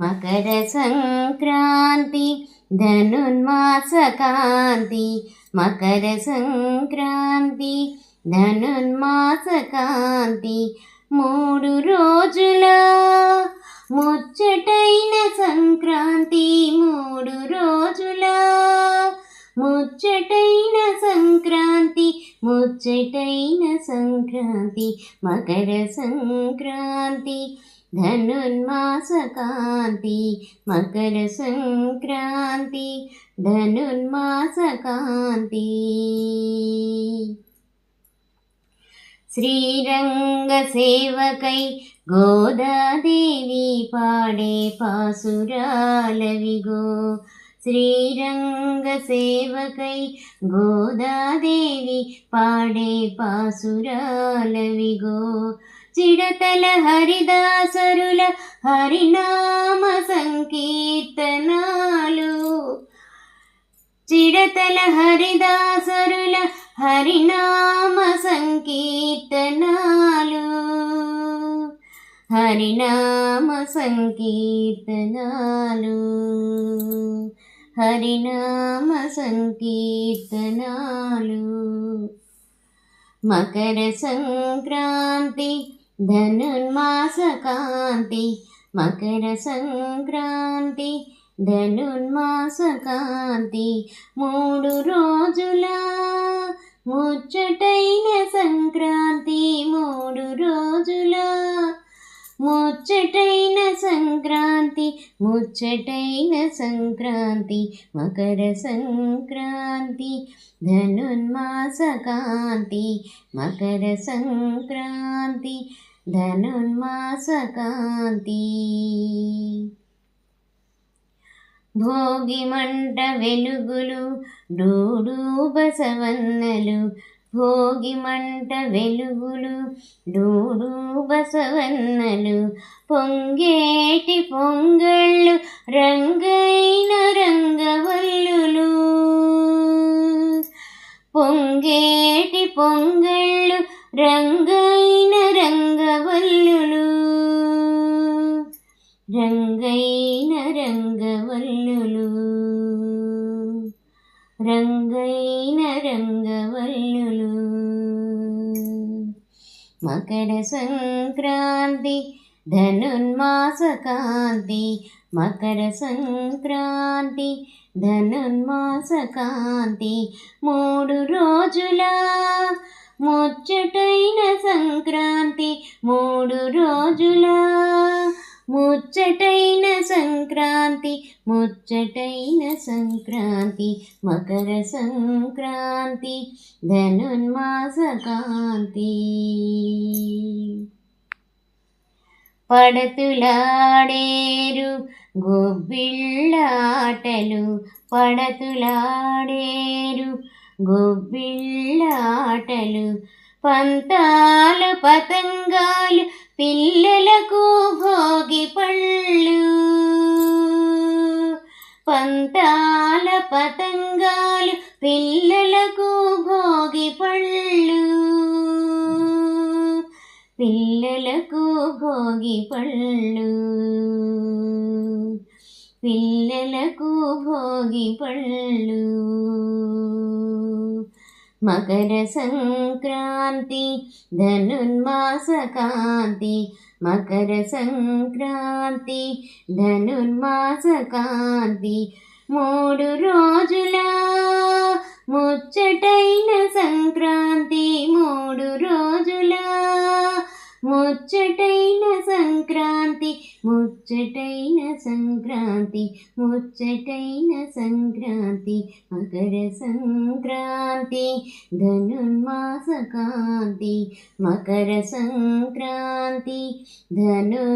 మకర సంక్రాంతి ధనుర్మాసకాంతి, మకర సంక్రాంతి ధనుర్మాసకాంతి, 3 రోజుల ముచ్చటైన సంక్రాంతి, 3 రోజుల ముచ్చటైన సంక్రాంతి, ముచ్చటైన సంక్రాంతి, మకర సంక్రాంతి ధనుర్మాసకాంతి, మకర సంక్రాంతి ధనుర్మాసకాంతి. శ్రీరంగ సేవకై గోదాదేవి పాడే పాసురాలవిగో, శ్రీరంగ సేవకై గోదాదేవి పాడే పాసురాలవిగో, చిడతల హరిదాసరుల హరినామ సంకీర్తనాలు, చిడతల హరిదాసరుల హరినామ సంకీర్తనాలు, హరినామ సంకీర్తనాలు, హరినామ సంకీర్తనాలు. మకర సంక్రాంతి ధనుర్మాసకాంతి, మకర సంక్రాంతి ధనుర్మాసకాంతి, 3 రోజుల ముచ్చటైన సంక్రాంతి, 3 రోజుల ముచ్చటైన సంక్రాంతి, ముచ్చటైన సంక్రాంతి, మకర సంక్రాంతి ధనుర్మాసకాంతి, మకర సంక్రాంతి ధనుర్మాసకాంతి. భోగి మంట వెలుగులు డూడు బసవన్నలు, భోగి మంట వెలుగులు డూడు బసవన్నలు, పొంగేటి పొంగళ్ళు రంగైన రంగవల్లులు, పొంగేటి పొంగళ్ళు రంగైన రంగవల్లులు, రంగైన రంగవల్లులు, రంగైన రంగవల్లులు. మకర సంక్రాంతి ధనుర్మాసకాంతి, మకర సంక్రాంతి ధనుర్మాసకాంతి, 3 రోజుల ముచ్చటైన సంక్రాంతి, 3 రోజుల ముచ్చటైన సంక్రాంతి, ముచ్చటైన సంక్రాంతి, మకర సంక్రాంతి ధనుర్మాసకాంతి. పడతులాడేరు గొబ్బిళ్ళాటలు, పడతులాడేరు గొబ్బిళ్ళాటలు, పంతాల పతంగాలు పిల్లలకు భోగి పళ్ళు, పంతాల పతంగాలు పిల్లలకు భోగి పళ్ళు, పిల్లలకు భోగి పళ్ళు, పిల్లలకు భోగి పళ్ళు. మకర సంక్రాంతి ధనుర్మాసకాంతి, మకర సంక్రాంతి ధనుర్మాసకాంతి, 3 రోజుల ముచ్చటైన సంక్రాంతి, 3 రోజుల ముచ్చటైన సంక్రాంతి, ముచ్చటైన సంక్రాంతి, ముచ్చటైన సంక్రాంతి, మకర సంక్రాంతి ధనుర్మాసకాంతి, మకర సంక్రాంతి ధనుర్మాసకాంతి.